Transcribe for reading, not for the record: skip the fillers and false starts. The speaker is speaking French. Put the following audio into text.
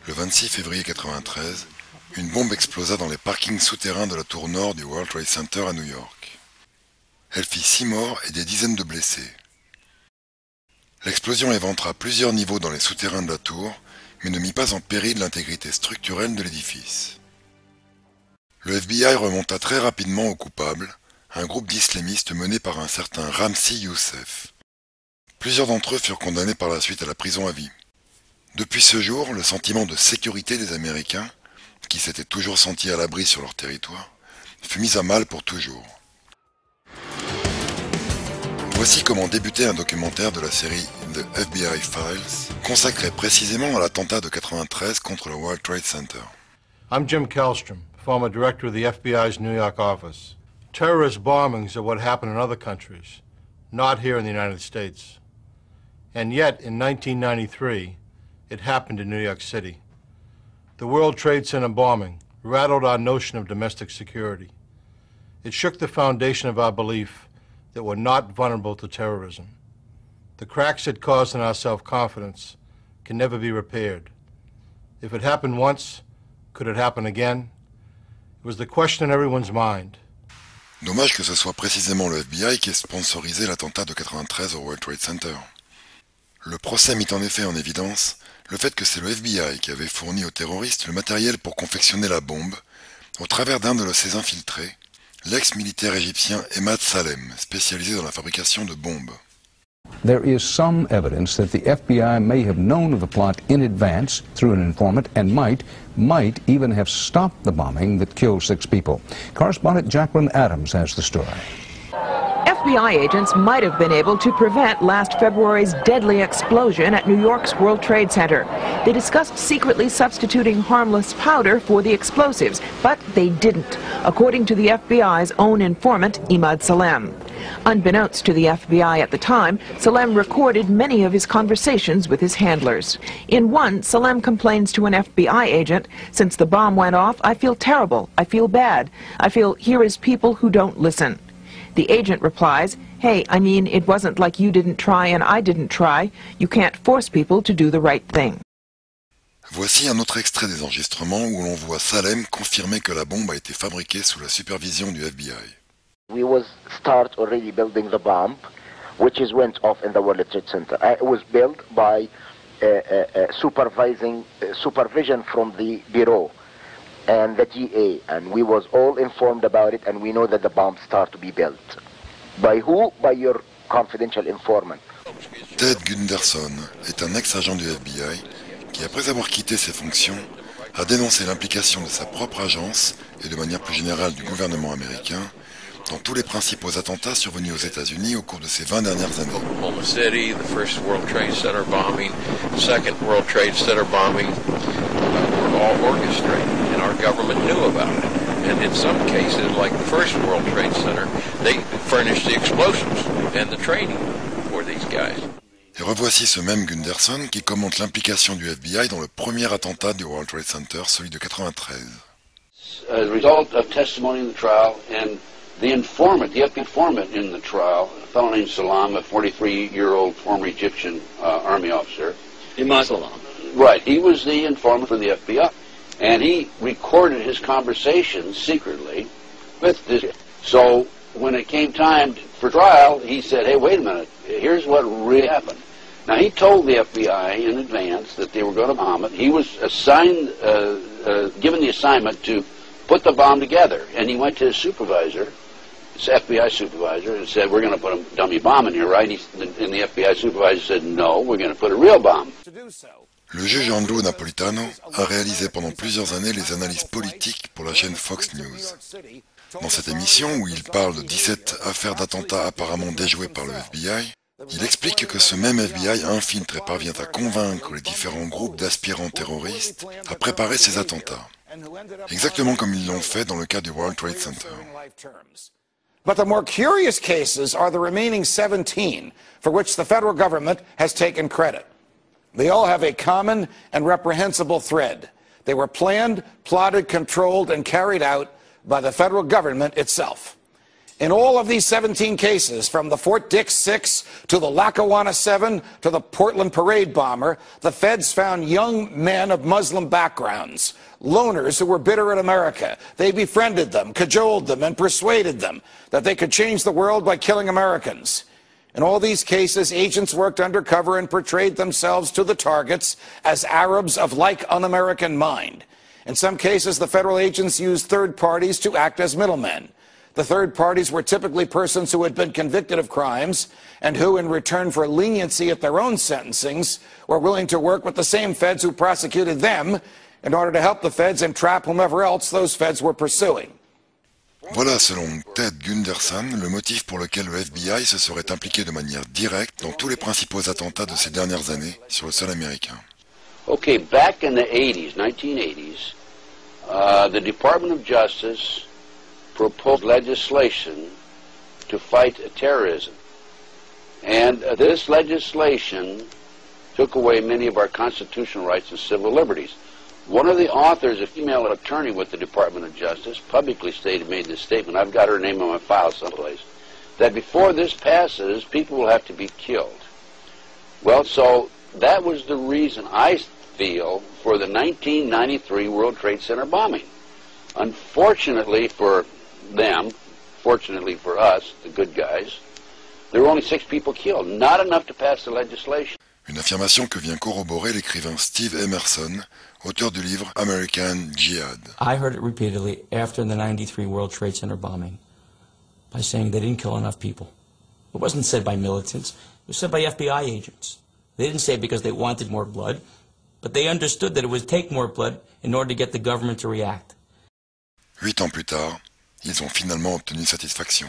Le 26 février 1993, une bombe explosa dans les parkings souterrains de la tour nord du World Trade Center à New York. Elle fit 6 morts et des dizaines de blessés. L'explosion éventra plusieurs niveaux dans les souterrains de la tour, mais ne mit pas en péril l'intégrité structurelle de l'édifice. Le FBI remonta très rapidement aux coupables, un groupe d'islamistes mené par un certain Ramzi Youssef. Plusieurs d'entre eux furent condamnés par la suite à la prison à vie. Depuis ce jour, le sentiment de sécurité des Américains, qui s'étaient toujours sentis à l'abri sur leur territoire, fut mis à mal pour toujours. Voici comment débutait un documentaire de la série The FBI Files, consacré précisément à l'attentat de 1993 contre le World Trade Center. I'm Jim Kellstrom, former director of the FBI's New York office. Terrorist bombings are what happen in other countries, not here in the United States. And yet, in 1993, it happened in New York City. The World Trade Center bombing rattled our notion of domestic security. It shook the foundation of our belief that we're not vulnerable to terrorism. The cracks it caused in our self-confidence can never be repaired. If it happened once, could it happen again? It was the question in everyone's mind. Dommage que ce soit précisément le FBI qui ait sponsorisé l'attentat de 1993 au World Trade Center. Le procès mit en effet en évidence le fait que c'est le FBI qui avait fourni aux terroristes le matériel pour confectionner la bombe, au travers d'un de ses infiltrés, l'ex-militaire égyptien Emad Salem, spécialisé dans la fabrication de bombes. There is some evidence that the FBI may have known of the plot in advance through an informant and might even have stopped the bombing that killed 6 people. Correspondent Jacqueline Adams has the story. FBI agents might have been able to prevent last February's deadly explosion at New York's World Trade Center. They discussed secretly substituting harmless powder for the explosives, but they didn't, according to the FBI's own informant, Emad Salem. Unbeknownst to the FBI at the time, Salem recorded many of his conversations with his handlers. In one, Salem complains to an FBI agent, "Since the bomb went off, I feel terrible. I feel bad. I feel here is people who don't listen." The agent replies, "Hey, I mean, it wasn't like you didn't try and I didn't try. You can't force people to do the right thing." Voici un autre extrait des enregistrements où l'on voit Salem confirmer que la bombe a été fabriquée sous la supervision du FBI. We was start already building the bomb, which is went off in the World Trade Center. It was built by supervision from the bureau and the GA, and we was all informed about it, and we know that the bomb start to be built. By who? By your confidential informant. Ted Gunderson est un ex-agent du FBI qui, après avoir quitté ses fonctions, a dénoncé l'implication de sa propre agence et de manière plus générale du gouvernement américain dans tous les principaux attentats survenus aux États-Unis au cours de ces 20 dernières années. Oklahoma City, the first World Trade Center bombing, the second World Trade Center bombing, were all orchestrated, and our government knew about it. And in some cases, like the first World Trade Center, they furnished the explosives and the training for these guys. Et revoici ce même Gunderson qui commente l'implication du FBI dans le premier attentat du World Trade Center, celui de 1993. As a result of testimony in the trial and the informant, the FBI informant in the trial, a fellow named Salam, a 43-year-old former Egyptian army officer. Emad Salam. Right, he was the informant for the FBI. And he recorded his conversations secretly with this. So when it came time for trial, he said, "Hey, wait a minute, here's what really happened." Now, he told the FBI in advance that they were going to bomb it. He was assigned, given the assignment to put the bomb together. And he went to his supervisor, his FBI supervisor, and said, "We're going to put a dummy bomb in here, right?" And the FBI supervisor said, "No, we're going to put a real bomb." Le juge Andrew Napolitano a réalisé pendant plusieurs années les analyses politiques pour la chaîne Fox News. Dans cette émission, où il parle de 17 affaires d'attentats apparemment déjouées par le FBI, il explique que ce même FBI infiltre et parvient à convaincre les différents groupes d'aspirants terroristes à préparer ces attentats, exactement comme ils l'ont fait dans le cas du World Trade Center. But the more curious cases are the remaining 17 for which the federal government has taken credit. They all have a common and reprehensible thread. They were planned, plotted, controlled, and carried out by the federal government itself. In all of these 17 cases, from the Fort Dix 6 to the Lackawanna 7 to the Portland Parade bomber, the feds found young men of Muslim backgrounds, loners who were bitter at America. They befriended them, cajoled them, and persuaded them that they could change the world by killing Americans. In all these cases, agents worked undercover and portrayed themselves to the targets as Arabs of like un-American mind. In some cases, the federal agents used third parties to act as middlemen. The third parties were typically persons who had been convicted of crimes and who, in return for leniency at their own sentencings, were willing to work with the same feds who prosecuted them in order to help the feds entrap whomever else those feds were pursuing. Voilà, selon Ted Gunderson, le motif pour lequel le FBI se serait impliqué de manière directe dans tous les principaux attentats de ces dernières années sur le sol américain. Okay, back in the 80s, 1980s, the Department of Justice proposed legislation to fight terrorism. And this legislation took away many of our constitutional rights and civil liberties. One of the authors, a female attorney with the Department of Justice, publicly made this statement, I've got her name on my file someplace, that before this passes, people will have to be killed. Well, so that was the reason, I feel, for the 1993 World Trade Center bombing. Unfortunately for them, fortunately for us, the good guys, there were only 6 people killed, not enough to pass the legislation. Une affirmation que vient corroborer l'écrivain Steve Emerson, auteur du livre American Jihad. I heard it repeatedly after the 93 World Trade Center bombing by saying they didn't kill enough people. It wasn't said by militants, it was said by FBI agents. They didn't say it because they wanted more blood, but they understood that it would take more blood in order to get the government to react. 8 ans plus tard, ils ont finalement obtenu satisfaction.